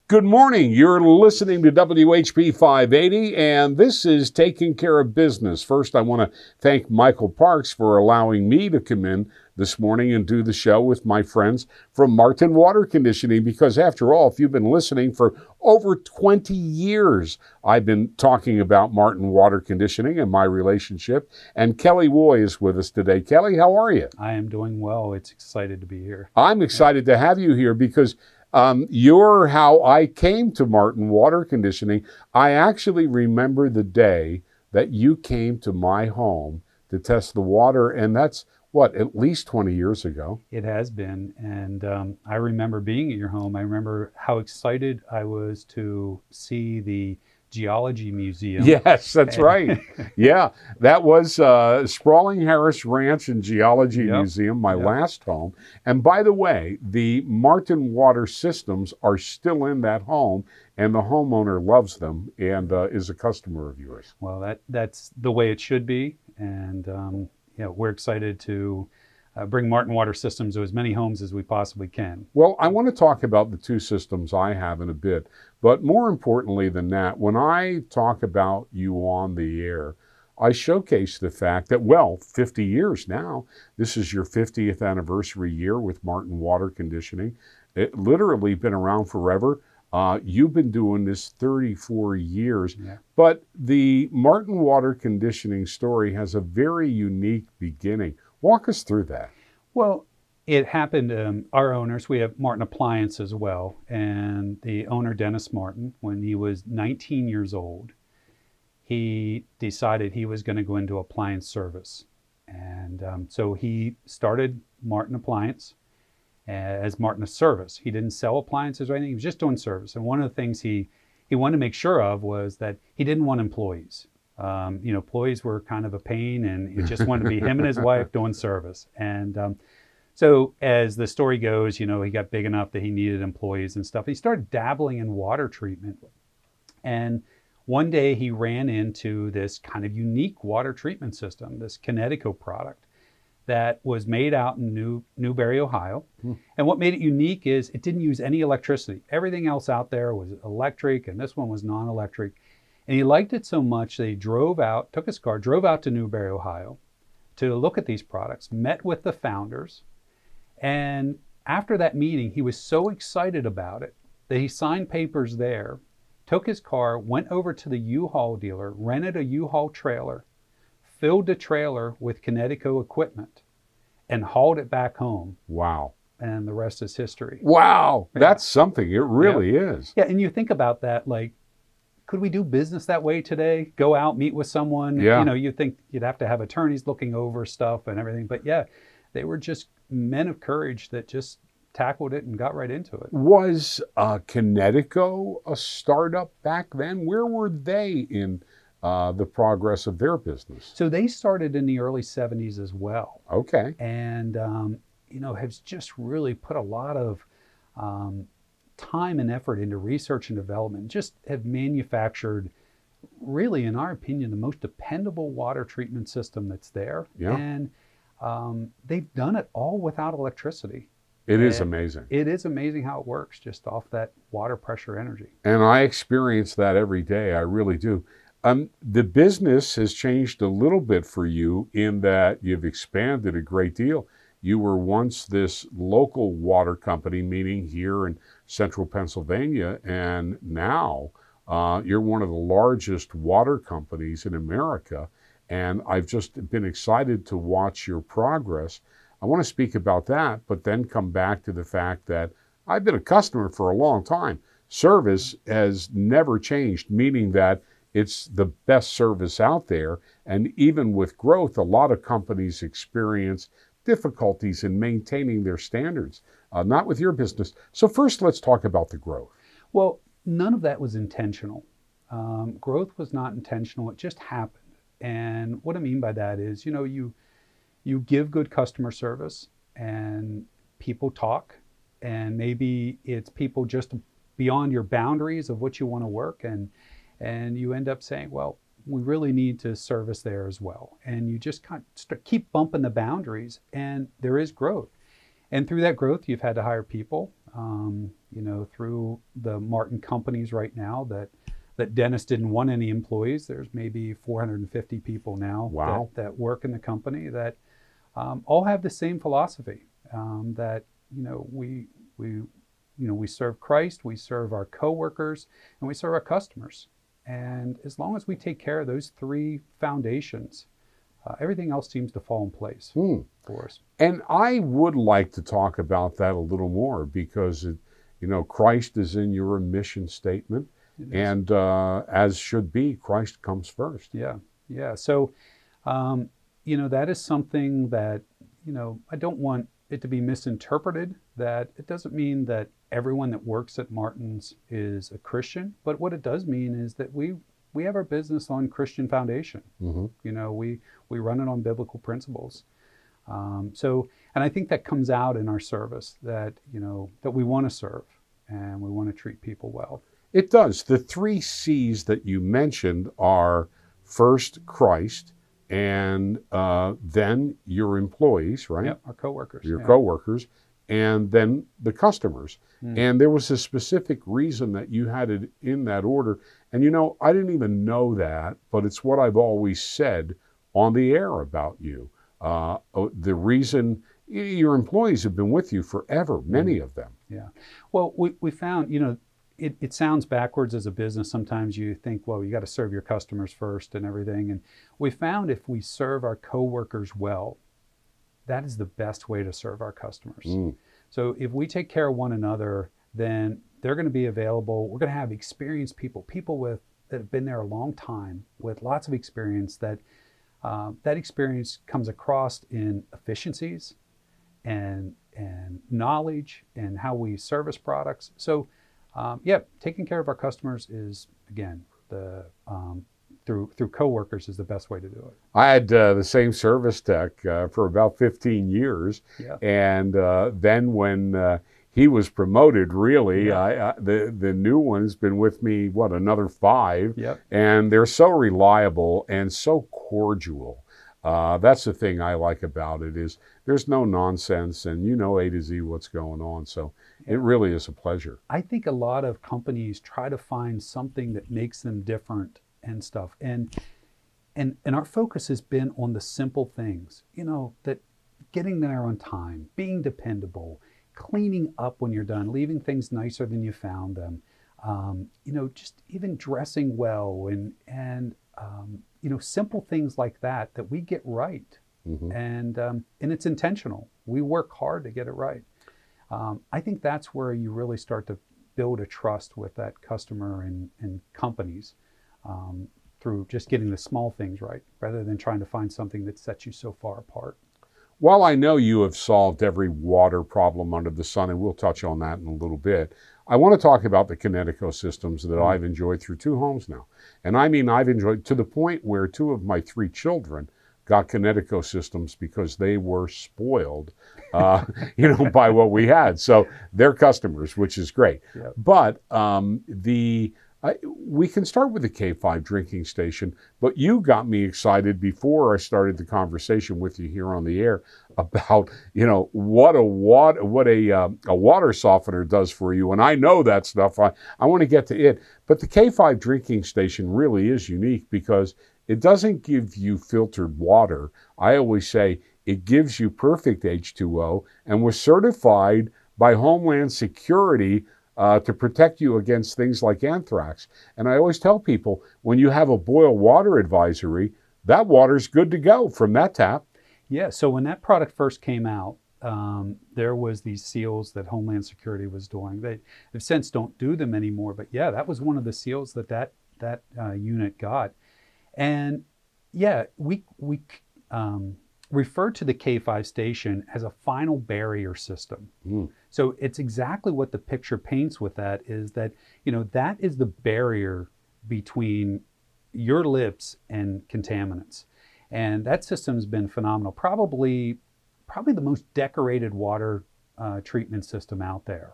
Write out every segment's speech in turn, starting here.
Good morning. You're listening to WHP 580, and this is Taking Care of Business. First, I want to thank Michael Parks for allowing me to come in this morning and do the show with my friends from Martin Water Conditioning, because after all, if you've been listening for over 20 years, I've been talking about Martin Water Conditioning and my relationship, and Kelly Woy is with us today. Kelly, how are you? I am doing well. It's excited to be here. I'm excited to have you here because you're how I came to Martin Water Conditioning. I actually remember the day that you came to my home to test the water, and that's, at least 20 years ago? It has been, and I remember being at your home. I remember how excited I was to see the Geology Museum. Yes, that's right. Yeah, that was Sprawling Harris Ranch and Geology Museum, my last home. And by the way, the Martin Water systems are still in that home, and the homeowner loves them and is a customer of yours. Well, that's the way it should be, and we're excited to bring Martin Water Systems to as many homes as we possibly can. Well, I want to talk about the two systems I have in a bit, but more importantly than that, when I talk about you on the air, I showcase the fact that, 50 years now, this is your 50th anniversary year with Martin Water Conditioning. It literally been around forever. You've been doing this 34 years, but the Martin Water Conditioning story has a very unique beginning. Walk us through that. Well, it happened, our owners, we have Martin Appliance as well, and the owner, Dennis Martin, when he was 19 years old, he decided he was going to go into appliance service. And so he started Martin Appliance as Martin Service. He didn't sell appliances or anything, he was just doing service. And one of the things he wanted to make sure of was that he didn't want employees. Employees were kind of a pain, and he just wanted to be him and his wife doing service. And so as the story goes, he got big enough that he needed employees and stuff. He started dabbling in water treatment. And one day he ran into this kind of unique water treatment system, this Kinetico product that was made out in Newberry, Ohio. And what made it unique is it didn't use any electricity. Everything else out there was electric, and this one was non-electric. And he liked it so much that he took his car, drove out to Newberry, Ohio to look at these products, met with the founders. And after that meeting, he was so excited about it that he signed papers there, took his car, went over to the U-Haul dealer, rented a U-Haul trailer, filled the trailer with Kinetico equipment, and hauled it back home. Wow. And the rest is history. Wow. That's something. It really is. Yeah, and you think about that, like, could we do business that way today? Go out, meet with someone? Yeah. You think you'd have to have attorneys looking over stuff and everything. But they were just men of courage that just tackled it and got right into it. Was Kinetico a startup back then? Where were they in the progress of their business? So they started in the early 70s as well. Okay. And, has just really put a lot of time and effort into research and development, just have manufactured, really, in our opinion, the most dependable water treatment system that's there. Yeah. And they've done it all without electricity. It is amazing. It is amazing how it works, just off that water pressure energy. And I experience that every day. I really do. The business has changed a little bit for you in that you've expanded a great deal. You were once this local water company, meaning here in central Pennsylvania, and now you're one of the largest water companies in America. And I've just been excited to watch your progress. I want to speak about that, but then come back to the fact that I've been a customer for a long time. Service has never changed, meaning that it's the best service out there. And even with growth, a lot of companies experience difficulties in maintaining their standards, not with your business. So first, let's talk about the growth. Well, none of that was intentional. Growth was not intentional. It just happened. And what I mean by that is, you give good customer service and people talk, and maybe it's people just beyond your boundaries of what you want to work, and you end up saying, well, we really need to service there as well. And you just kind of keep bumping the boundaries, and there is growth. And through that growth, you've had to hire people. through the Martin companies right now that Dennis didn't want any employees. There's maybe 450 people now Wow. that work in the company that all have the same philosophy, that we serve Christ, we serve our coworkers, and we serve our customers. And as long as we take care of those three foundations, everything else seems to fall in place for us. And I would like to talk about that a little more because, Christ is in your mission statement, and as should be, Christ comes first. Yeah, yeah. So, that is something that, I don't want it to be misinterpreted, that it doesn't mean that everyone that works at Martin's is a Christian, but what it does mean is that we have our business on Christian foundation. We run it on biblical principles. And I think that comes out in our service, that that we want to serve and we want to treat people well. It does. The three C's that you mentioned are first Christ, and then your employees, right? Yep, our coworkers. Your coworkers, and then the customers. And there was a specific reason that you had it in that order. And I didn't even know that, but it's what I've always said on the air about you. The reason your employees have been with you forever, many of them. Yeah. Well, we found, it sounds backwards as a business. Sometimes you think, well, you got to serve your customers first and everything. And we found if we serve our coworkers well, that is the best way to serve our customers. So if we take care of one another, then they're going to be available. We're going to have experienced people that have been there a long time with lots of experience, that experience comes across in efficiencies and knowledge and how we service products. So taking care of our customers is, again, through coworkers is the best way to do it. I had the same service tech for about 15 years. Yeah. And then when he was promoted, really, the new one's been with me, another 5. Yep. And they're so reliable and so cordial. That's the thing I like about it, is there's no nonsense, and A to Z what's going on. So it really is a pleasure. I think a lot of companies try to find something that makes them different and stuff. And our focus has been on the simple things, that getting there on time, being dependable, cleaning up when you're done, leaving things nicer than you found them, just even dressing well, and simple things like that we get right. And it's intentional. We work hard to get it right. I think that's where you really start to build a trust with that customer and companies, through just getting the small things right, rather than trying to find something that sets you so far apart. While I know you have solved every water problem under the sun, and we'll touch on that in a little bit, I want to talk about the Kinetico systems that I've enjoyed through 2 homes now. And I mean, I've enjoyed to the point where 2 of my 3 children got Kinetico systems because they were spoiled, by what we had. So they're customers, which is great. Yep. But we can start with the K5 drinking station, but you got me excited before I started the conversation with you here on the air about, what a water softener does for you. And I know that stuff. I want to get to it. But the K5 drinking station really is unique because it doesn't give you filtered water. I always say it gives you perfect H2O, and was certified by Homeland Security to protect you against things like anthrax. And I always tell people, when you have a boil water advisory, that water's good to go from that tap. Yeah, so when that product first came out, there was these seals that Homeland Security was doing. They've since don't do them anymore, but yeah, that was one of the seals that unit got. And yeah, we refer to the K5 station as a final barrier system. So it's exactly what the picture paints with that, is that, that is the barrier between your lips and contaminants. And that system's been phenomenal. Probably the most decorated water treatment system out there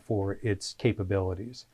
for its capabilities.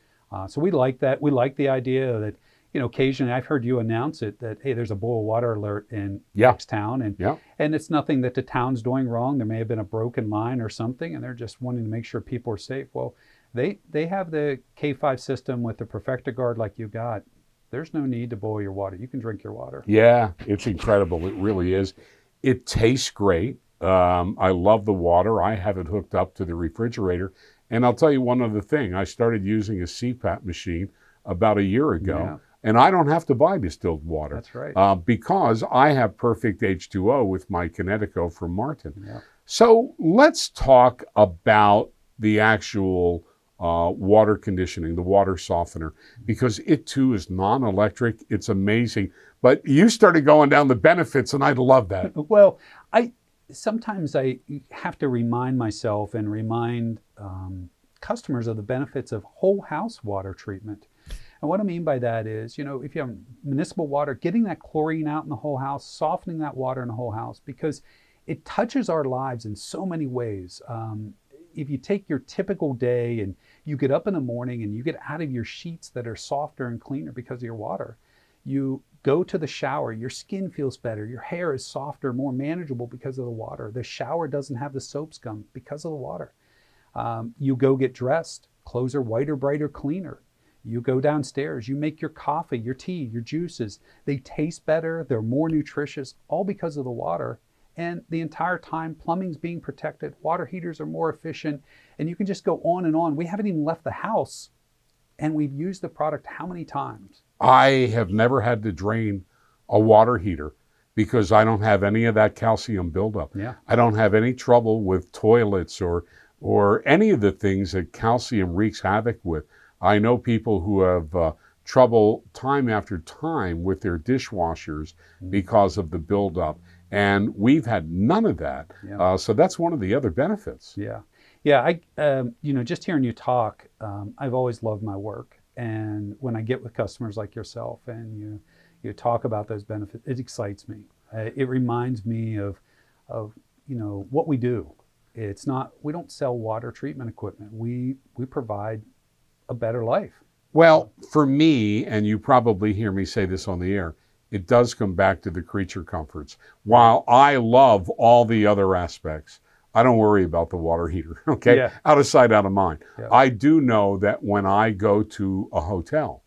So we like that. We like the idea that, occasionally I've heard you announce it that, hey, there's a boil water alert in Yeah. X town, and Yeah. it's nothing that the town's doing wrong. There may have been a broken line or something, and they're just wanting to make sure people are safe. Well, they have the K5 system with the PerfectaGuard like you got. There's no need to boil your water. You can drink your water. Yeah, it's incredible. It really is. It tastes great. I love the water. I have it hooked up to the refrigerator. And I'll tell you one other thing. I started using a CPAP machine about a year ago, Yeah. and I don't have to buy distilled water. That's right. Because I have perfect H2O with my Kinetico from Martin. Yeah. So let's talk about the actual water conditioning, the water softener, because it too is non-electric. It's amazing. But you started going down the benefits, and I love that. Well, sometimes I have to remind myself and remind customers of the benefits of whole house water treatment. And what I mean by that is, if you have municipal water, getting that chlorine out in the whole house, softening that water in the whole house, because it touches our lives in so many ways. If you take your typical day and you get up in the morning and you get out of your sheets that are softer and cleaner because of your water, you go to the shower, your skin feels better, your hair is softer, more manageable because of the water. The shower doesn't have the soap scum because of the water. You go get dressed, clothes are whiter, brighter, cleaner. You go downstairs, you make your coffee, your tea, your juices. They taste better, they're more nutritious, all because of the water. And the entire time, plumbing's being protected, water heaters are more efficient, and you can just go on and on. We haven't even left the house, and we've used the product how many times? I have never had to drain a water heater because I don't have any of that calcium buildup. Yeah. I don't have any trouble with toilets or any of the things that calcium wreaks havoc with. I know people who have trouble time after time with their dishwashers because of the buildup. And we've had none of that. Yeah. So that's one of the other benefits. Yeah. Yeah. Just hearing you talk, I've always loved my work. And when I get with customers like yourself and you talk about those benefits, it excites me. It reminds me of what we do. It's not, we don't sell water treatment equipment. We provide a better life. Well, for me, and you probably hear me say this on the air, it does come back to the creature comforts. While I love all the other aspects, I don't worry about the water heater, okay? Yeah. Out of sight, out of mind. Yeah. I do know that when I go to a hotel,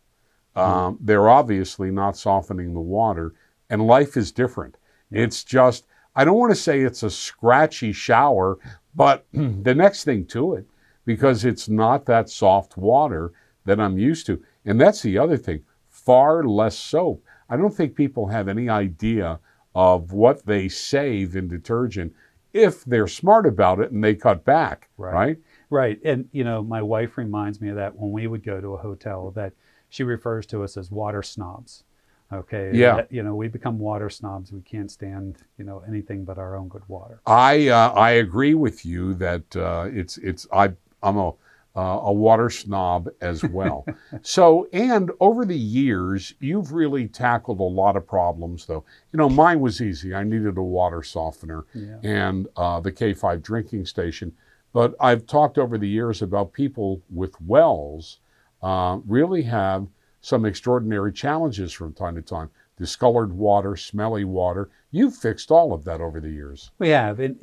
they're obviously not softening the water, and life is different. Yeah. It's just, I don't want to say it's a scratchy shower, but the next thing to it, because it's not that soft water that I'm used to. And that's the other thing, far less soap. I don't think people have any idea of what they save in detergent if they're smart about it and they cut back, right? Right. And, my wife reminds me of that when we would go to a hotel, that she refers to us as water snobs. Okay. Yeah. We become water snobs. We can't stand, anything but our own good water. I agree with you that I'm a water snob as well. So, and over the years, you've really tackled a lot of problems, though. Mine was easy. I needed a water softener and the K5 drinking station. But I've talked over the years about people with wells really have some extraordinary challenges from time to time. Discolored water, smelly water. You've fixed all of that over the years. We have. And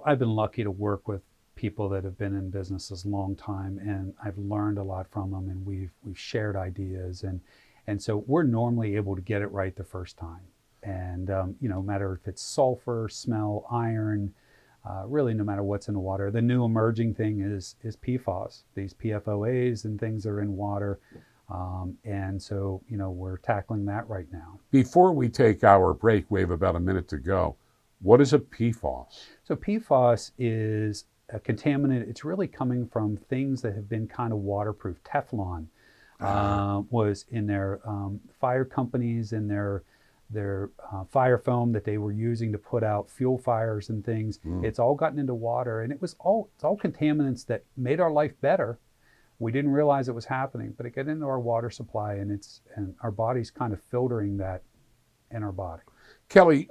I've been lucky to work with people that have been in businesses a long time, and I've learned a lot from them, and we've shared ideas, and so we're normally able to get it right the first time. And no matter if it's sulfur, smell, iron, really no matter what's in the water. The new emerging thing is PFAS. These PFOAs and things are in water, and so we're tackling that right now. Before we take our break, we have about a minute to go. What is a PFAS? So PFAS is a contaminant. It's really coming from things that have been kind of waterproof. Teflon was in their fire companies, in their fire foam that they were using to put out fuel fires and things. It's all gotten into water, and it's all contaminants that made our life better. We didn't realize it was happening, but it got into our water supply, and our body's kind of filtering that in our body. Kelly,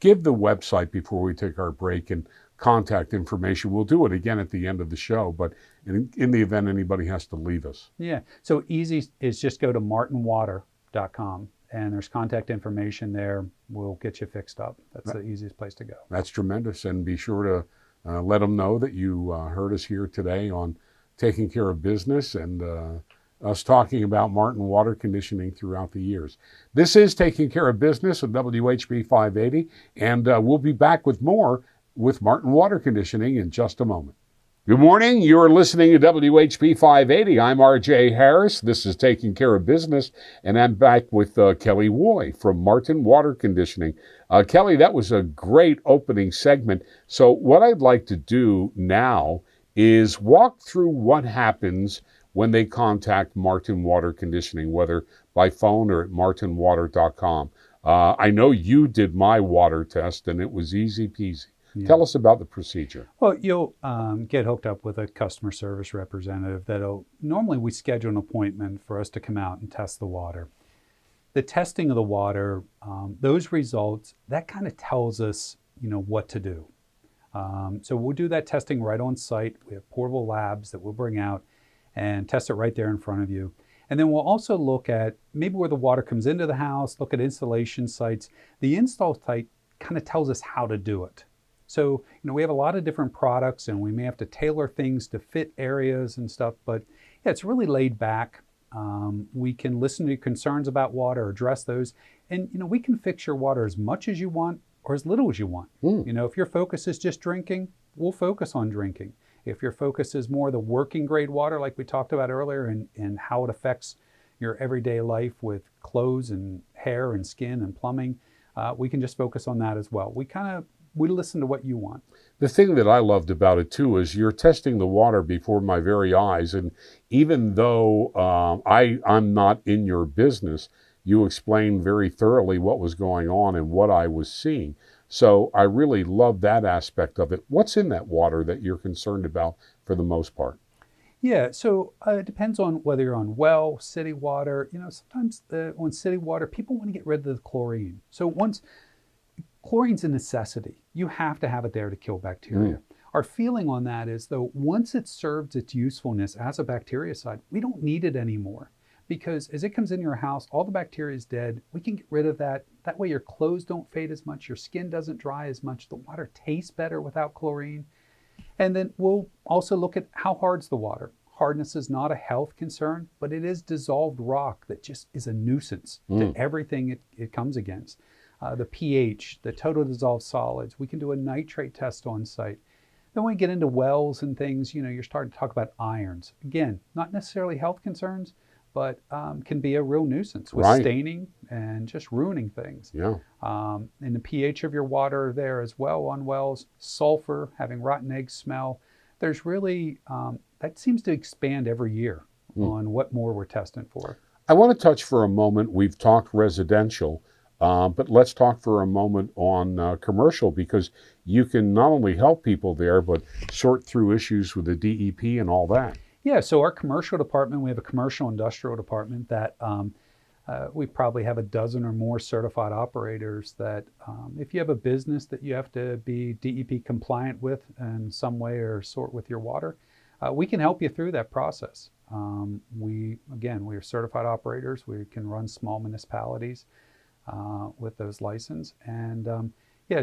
give the website before we take our break and contact information. We'll do it again at the end of the show, but in the event anybody has to leave us. Yeah, so easy is just go to martinwater.com. iHeart.com. And there's contact information there. We'll get you fixed up. That's the easiest place to go. That's tremendous. And be sure to let them know that you heard us here today on Taking Care of Business and us talking about Martin Water Conditioning throughout the years. This is Taking Care of Business with WHB 580, and we'll be back with more with Martin Water Conditioning in just a moment. Good morning. You're listening to WHB 580. I'm RJ Harris. This is Taking Care of Business, and I'm back with Kelly Woy from Martin Water Conditioning. Kelly, that was a great opening segment. So what I'd like to do now is walk through what happens when they contact Martin Water Conditioning, whether by phone or at martinwater.com. I know you did my water test, and it was easy peasy. Yeah. Tell us about the procedure. Well, you'll get hooked up with a customer service representative normally we schedule an appointment for us to come out and test the water. The testing of the water, those results, that kind of tells us, what to do. So we'll do that testing right on site. We have portable labs that we'll bring out and test it right there in front of you. And then we'll also look at maybe where the water comes into the house, look at installation sites. The install site kind of tells us how to do it. So, we have a lot of different products and we may have to tailor things to fit areas and stuff, but yeah, it's really laid back. We can listen to your concerns about water, address those, and we can fix your water as much as you want or as little as you want. If your focus is just drinking, we'll focus on drinking. If your focus is more the working grade water, like we talked about earlier, and how it affects your everyday life with clothes and hair and skin and plumbing, we can just focus on that as well. We listen to what you want. The thing that I loved about it too is you're testing the water before my very eyes, and even though I'm not in your business, you explained very thoroughly what was going on and what I was seeing. So I really love that aspect of it. What's in that water that you're concerned about for the most part? Yeah, so it depends on whether you're on well, city water. Sometimes on city water, people want to get rid of the chlorine. So chlorine's a necessity. You have to have it there to kill bacteria. Our feeling on that is, though, once it serves its usefulness as a bactericide, we don't need it anymore. Because as it comes in your house, all the bacteria is dead. We can get rid of that. That way your clothes don't fade as much, your skin doesn't dry as much, the water tastes better without chlorine. And then we'll also look at how hard's the water. Hardness is not a health concern, but it is dissolved rock that just is a nuisance to everything it comes against. The pH, the total dissolved solids. We can do a nitrate test on site. Then when we get into wells and things, you're starting to talk about irons. Again, not necessarily health concerns, but can be a real nuisance with staining and just ruining things. Yeah. And the pH of your water there as well on wells, sulfur, having rotten egg smell. There's really, that seems to expand every year on what more we're testing for. I want to touch for a moment, we've talked residential, but let's talk for a moment on commercial, because you can not only help people there, but sort through issues with the DEP and all that. Yeah, so our commercial department, we have a commercial industrial department that we probably have a dozen or more certified operators that if you have a business that you have to be DEP compliant with in some way or sort with your water, we can help you through that process. We are certified operators. We can run small municipalities with those license. And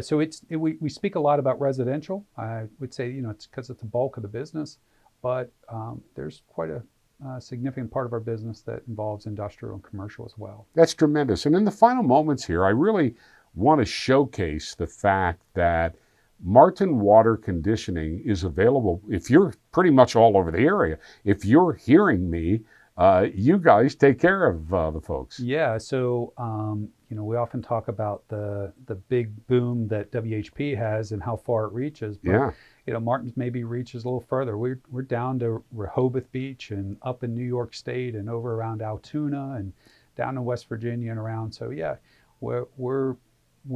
so we speak a lot about residential. I would say, it's because it's the bulk of the business. But there's quite a significant part of our business that involves industrial and commercial as well. That's tremendous. And in the final moments here, I really want to showcase the fact that Martin Water Conditioning is available. If you're pretty much all over the area, if you're hearing me, you guys take care of the folks. Yeah, so we often talk about the big boom that WHP has and how far it reaches. But, Martin's maybe reaches a little further. We're down to Rehoboth Beach and up in New York State and over around Altoona and down in West Virginia and around. So yeah, we're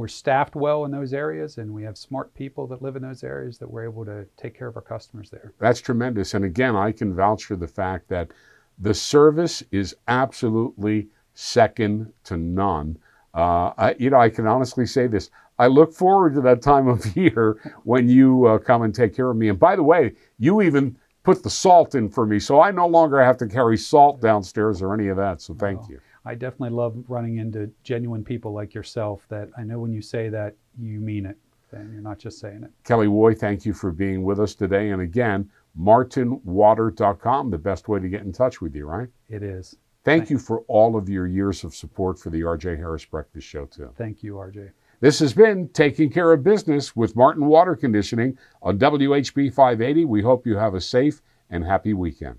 staffed well in those areas, and we have smart people that live in those areas that we're able to take care of our customers there. That's tremendous. And again, I can vouch for the fact that the service is absolutely second to none. I can honestly say this. I look forward to that time of year when you come and take care of me. And by the way, you even put the salt in for me, so I no longer have to carry salt downstairs or any of that, so thank you. I definitely love running into genuine people like yourself that I know when you say that, you mean it, and you're not just saying it. Kelly Woy, thank you for being with us today. And again, martinwater.com, the best way to get in touch with you, right? It is. Thank you for all of your years of support for the RJ Harris Breakfast Show, too. Thank you, RJ. This has been Taking Care of Business with Martin Water Conditioning on WHB 580. We hope you have a safe and happy weekend.